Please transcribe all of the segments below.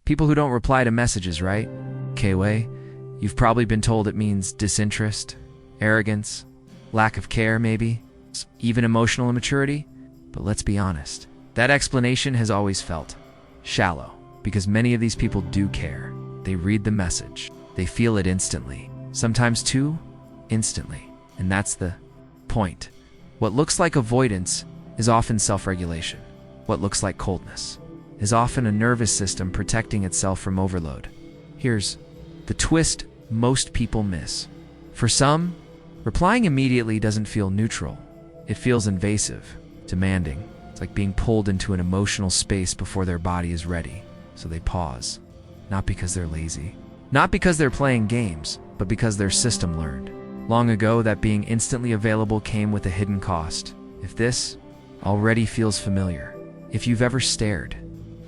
People who don't reply to messages, right? K-way, you've probably been told it means disinterest, arrogance, lack of care maybe, even emotional immaturity. But let's be honest, that explanation has always felt shallow, because many of these people do care. They read the message. They feel it instantly, sometimes too instantly. And that's the point. What looks like avoidance is often self-regulation. What looks like coldness is often a nervous system protecting itself from overload. Here's the twist most people miss. For some, replying immediately doesn't feel neutral. It feels invasive, demanding. It's like being pulled into an emotional space before their body is ready. So they pause, not because they're lazy, not because they're playing games, but because their system learned long ago that being instantly available came with a hidden cost. If this already feels familiar, if you've ever stared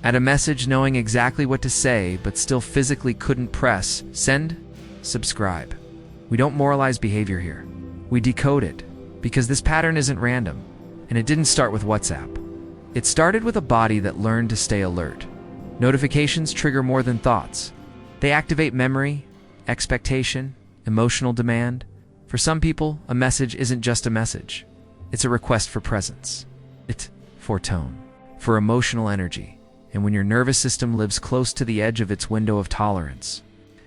at a message knowing exactly what to say but still physically couldn't press send, subscribe. We don't moralize behavior here. We decode it, because this pattern isn't random, and it didn't start with WhatsApp. It started with a body that learned to stay alert. Notifications trigger more than thoughts. They activate memory, expectation, emotional demand. For some people, a message isn't just a message. It's a request for presence. It's for tone, for emotional energy. And when your nervous system lives close to the edge of its window of tolerance,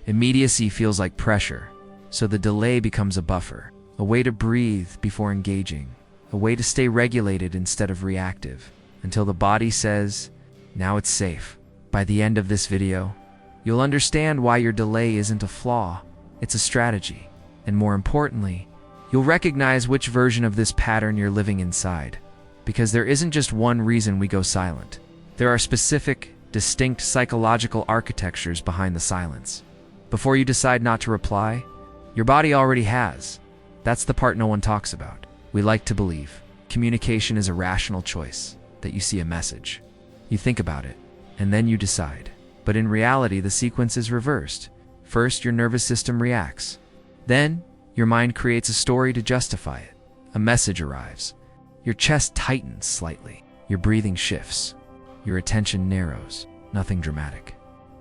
immediacy feels like pressure. So the delay becomes a buffer, a way to breathe before engaging, a way to stay regulated instead of reactive, until the body says, now it's safe. By the end of this video, you'll understand why your delay isn't a flaw, it's a strategy. And more importantly, you'll recognize which version of this pattern you're living inside. Because there isn't just one reason we go silent. There are specific, distinct psychological architectures behind the silence. Before you decide not to reply, your body already has. That's the part no one talks about. We like to believe communication is a rational choice, that you see a message, you think about it, and then you decide. But in reality, the sequence is reversed. First, your nervous system reacts. Then, your mind creates a story to justify it. A message arrives. Your chest tightens slightly. Your breathing shifts. Your attention narrows. Nothing dramatic.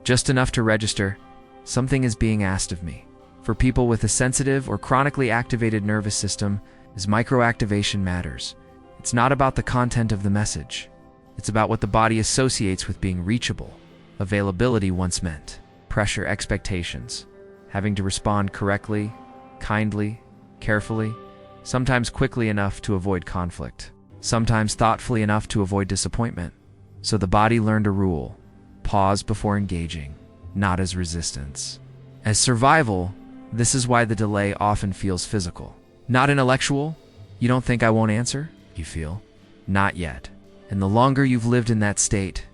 Just enough to register, something is being asked of me. For people with a sensitive or chronically activated nervous system, this microactivation matters. It's not about the content of the message. It's about what the body associates with being reachable. Availability once meant pressure, expectations, having to respond correctly, kindly, carefully, sometimes quickly enough to avoid conflict, sometimes thoughtfully enough to avoid disappointment. So the body learned a rule: pause before engaging, not as resistance. As survival, this is why the delay often feels physical. Not intellectual. You don't think I won't answer? You feel, not yet. And the longer you've lived in that state,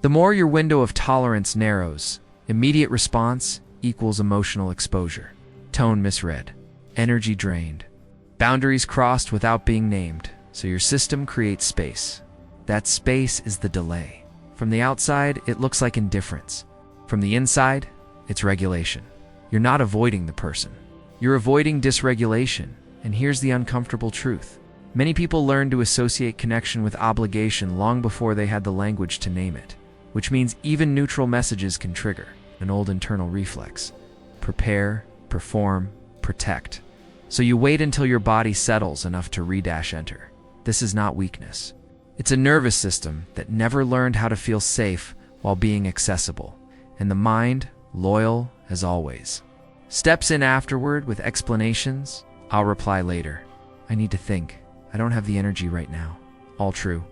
the more your window of tolerance narrows. Immediate response equals emotional exposure. Tone misread. Energy drained. Boundaries crossed without being named. So your system creates space. That space is the delay. From the outside, it looks like indifference. From the inside, it's regulation. You're not avoiding the person. You're avoiding dysregulation. And here's the uncomfortable truth. Many people learn to associate connection with obligation long before they had the language to name it, which means even neutral messages can trigger an old internal reflex. Prepare, perform, protect. So you wait until your body settles enough to re-enter. This is not weakness. It's a nervous system that never learned how to feel safe while being accessible. And the mind, loyal as always, steps in afterward with explanations. I'll reply later. I need to think. I don't have the energy right now. All true.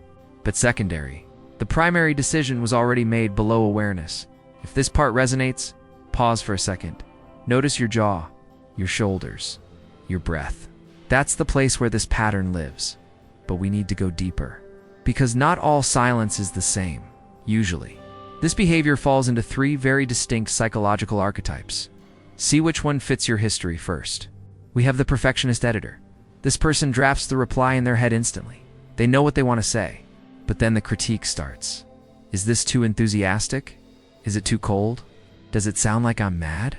But secondary. The primary decision was already made below awareness. If this part resonates, pause for a second. Notice your jaw, your shoulders, your breath. That's the place where this pattern lives. But we need to go deeper. Because not all silence is the same, usually. This behavior falls into 3 very distinct psychological archetypes. See which one fits your history first. We have the perfectionist editor. This person drafts the reply in their head instantly. They know what they want to say. But then the critique starts. Is this too enthusiastic? Is it too cold? Does it sound like I'm mad?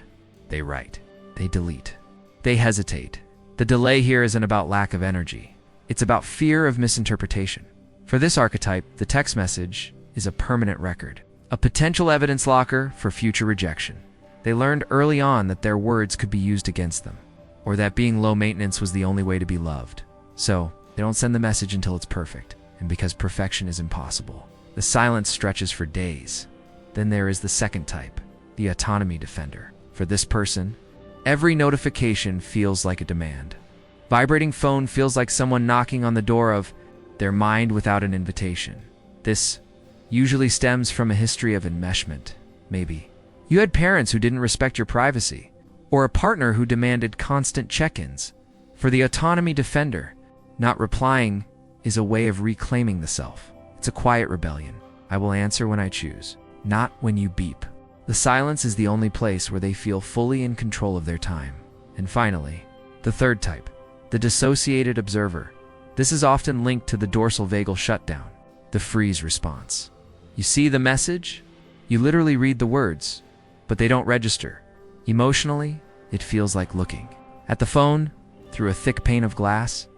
They write. They delete. They hesitate. The delay here isn't about lack of energy. It's about fear of misinterpretation. For this archetype, the text message is a permanent record. a potential evidence locker for future rejection. They learned early on that their words could be used against them, or that being low maintenance was the only way to be loved. So, they don't send the message until it's perfect, and because perfection is impossible. The silence stretches for days. Then there is the second type, the autonomy defender. For this person, every notification feels like a demand. Vibrating phone feels like someone knocking on the door of their mind without an invitation. This usually stems from a history of enmeshment, maybe. You had parents who didn't respect your privacy, or a partner who demanded constant check-ins. For the autonomy defender, not replying is a way of reclaiming the self. It's a quiet rebellion. I will answer when I choose, not when you beep. The silence is the only place where they feel fully in control of their time. And finally, the third type, the dissociated observer. This is often linked to the dorsal vagal shutdown, the freeze response. You see the message, you literally read the words, but they don't register. Emotionally, it feels like looking at the phone through a thick pane of glass.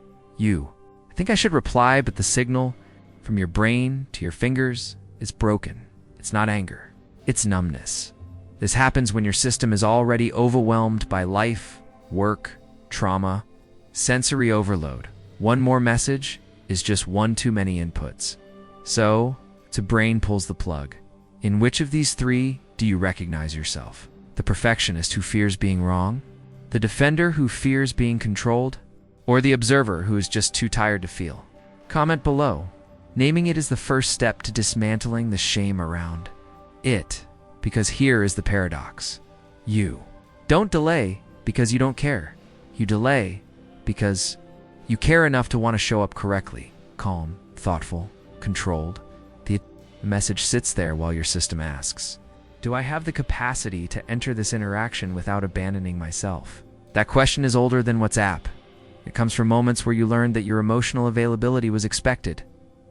I think I should reply, but the signal from your brain to your fingers is broken. It's not anger, it's numbness. This happens when your system is already overwhelmed by life, work, trauma, sensory overload. One more message is just one too many inputs. So, the brain pulls the plug. In which of these three do you recognize yourself? The perfectionist who fears being wrong? The defender who fears being controlled? Or the observer who is just too tired to feel? Comment below. Naming it is the first step to dismantling the shame around it, because here is the paradox. You don't delay because you don't care. You delay because you care enough to want to show up correctly, calm, thoughtful, controlled. The message sits there while your system asks, do I have the capacity to enter this interaction without abandoning myself? That question is older than WhatsApp. It comes from moments where you learned that your emotional availability was expected,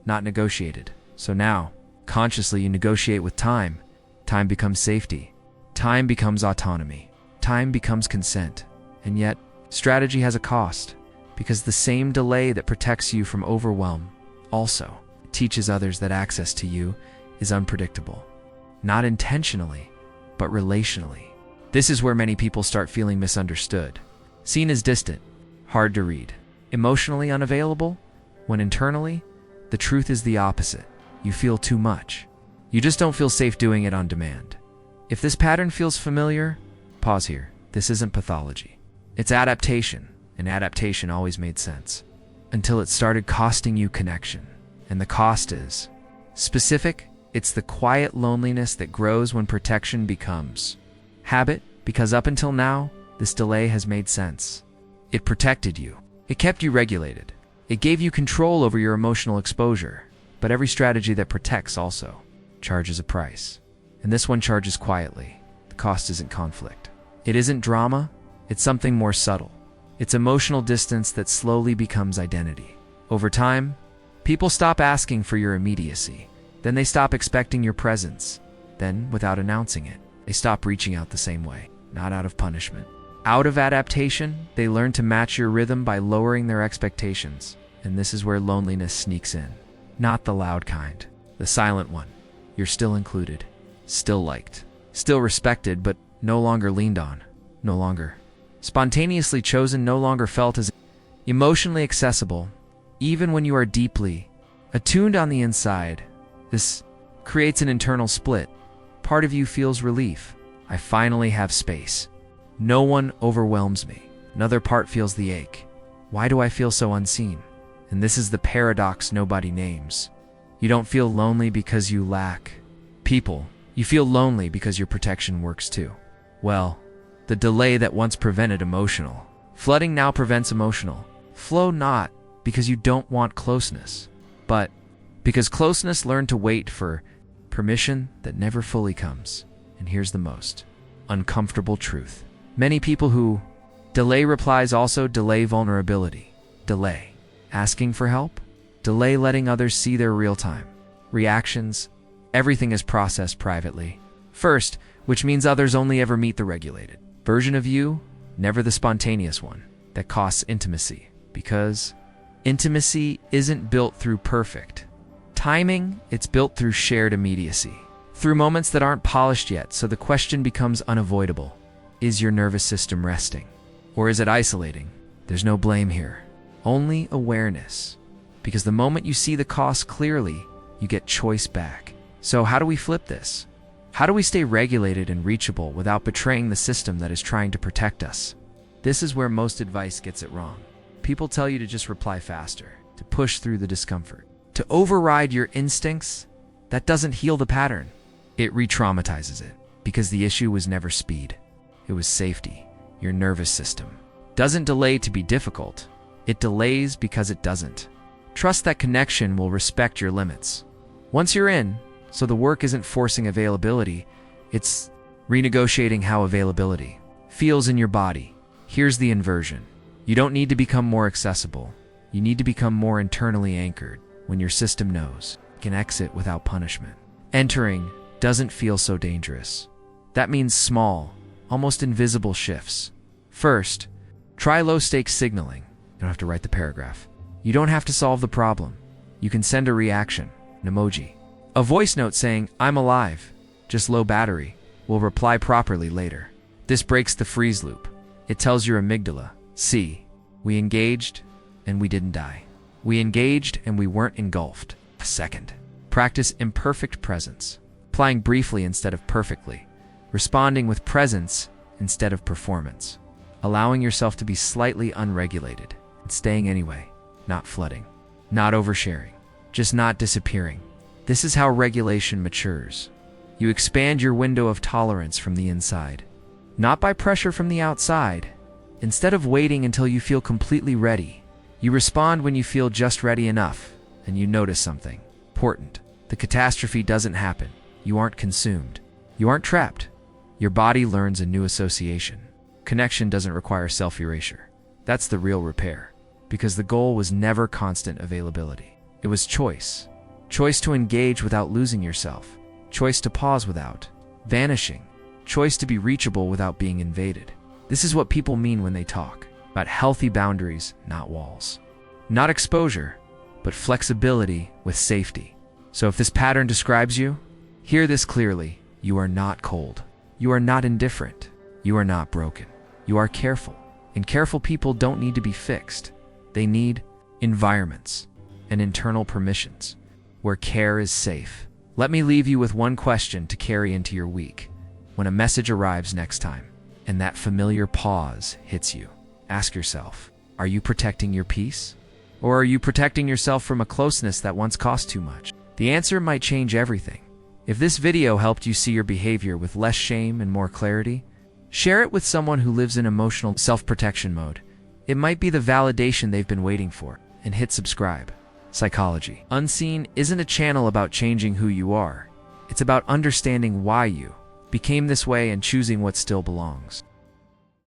not negotiated. So now, consciously you negotiate with time. Time becomes safety. Time becomes autonomy. Time becomes consent. And yet, strategy has a cost, because the same delay that protects you from overwhelm also teaches others that access to you is unpredictable. Not intentionally, but relationally. This is where many people start feeling misunderstood, seen as distant, hard to read, emotionally unavailable, when internally, the truth is the opposite. You feel too much. You just don't feel safe doing it on demand. If this pattern feels familiar, pause here. This isn't pathology. It's adaptation, and adaptation always made sense. Until it started costing you connection. And the cost is specific. It's the quiet loneliness that grows when protection becomes habit, because up until now, this delay has made sense. It protected you. It kept you regulated. It gave you control over your emotional exposure. But every strategy that protects also charges a price. And this one charges quietly. The cost isn't conflict. It isn't drama. It's something more subtle. It's emotional distance that slowly becomes identity. Over time, people stop asking for your immediacy. Then they stop expecting your presence. Then, without announcing it, they stop reaching out the same way. Not out of punishment. Out of adaptation, they learn to match your rhythm by lowering their expectations. And this is where loneliness sneaks in. Not the loud kind. The silent one. You're still included. Still liked. Still respected, but no longer leaned on. No longer spontaneously chosen, no longer felt as emotionally accessible, even when you are deeply attuned on the inside. This creates an internal split. Part of you feels relief. I finally have space. No one overwhelms me. Another part feels the ache. Why do I feel so unseen? And this is the paradox nobody names. You don't feel lonely because you lack people. You feel lonely because your protection works too. Well, the delay that once prevented emotional flooding now prevents emotional flow, not because you don't want closeness, but because closeness learned to wait for permission that never fully comes. And here's the most uncomfortable truth. Many people who delay replies also delay vulnerability. Delay asking for help. Delay letting others see their real-time reactions. Everything is processed privately first, which means others only ever meet the regulated version of you, never the spontaneous one that costs intimacy, because intimacy isn't built through perfect timing, it's built through shared immediacy. through moments that aren't polished yet, so the question becomes unavoidable. Is your nervous system resting? Or is it isolating? There's no blame here, only awareness. Because the moment you see the cost clearly, you get choice back. So how do we flip this? How do we stay regulated and reachable without betraying the system that is trying to protect us? This is where most advice gets it wrong. People tell you to just reply faster, to push through the discomfort, to override your instincts. That doesn't heal the pattern. It re-traumatizes it, because the issue was never speed. It was safety. Your nervous system doesn't delay to be difficult. It delays because it doesn't. Trust that connection will respect your limits. Once you're in, so the work isn't forcing availability, it's renegotiating how availability feels in your body. Here's the inversion. You don't need to become more accessible. You need to become more internally anchored. When your system knows, it can exit without punishment. Entering doesn't feel so dangerous. That means small, almost invisible shifts. First, try low-stakes signaling. You don't have to write the paragraph. You don't have to solve the problem. You can send a reaction, an emoji. A voice note saying, "I'm alive, just low battery," will reply properly later. This breaks the freeze loop. It tells your amygdala, see, we engaged and we didn't die. We engaged and we weren't engulfed. Second, practice imperfect presence. Applying briefly instead of perfectly. Responding with presence instead of performance. Allowing yourself to be slightly unregulated and staying anyway, not flooding, not oversharing, just not disappearing. This is how regulation matures. You expand your window of tolerance from the inside, not by pressure from the outside. Instead of waiting until you feel completely ready, you respond when you feel just ready enough, and you notice something important. The catastrophe doesn't happen. You aren't consumed. You aren't trapped. Your body learns a new association. Connection doesn't require self-erasure. That's the real repair. Because the goal was never constant availability. It was choice. Choice to engage without losing yourself. Choice to pause without vanishing. Choice to be reachable without being invaded. This is what people mean when they talk about healthy boundaries, not walls. Not exposure, but flexibility with safety. So if this pattern describes you, hear this clearly. You are not cold. You are not indifferent. You are not broken. You are careful. And careful people don't need to be fixed. They need environments and internal permissions where care is safe. Let me leave you with one question to carry into your week. When a message arrives next time and that familiar pause hits you, ask yourself, are you protecting your peace? Or are you protecting yourself from a closeness that once cost too much? The answer might change everything. If this video helped you see your behavior with less shame and more clarity, share it with someone who lives in emotional self-protection mode. It might be the validation they've been waiting for. And hit subscribe. Psychology Unseen isn't a channel about changing who you are. It's about understanding why you became this way and choosing what still belongs.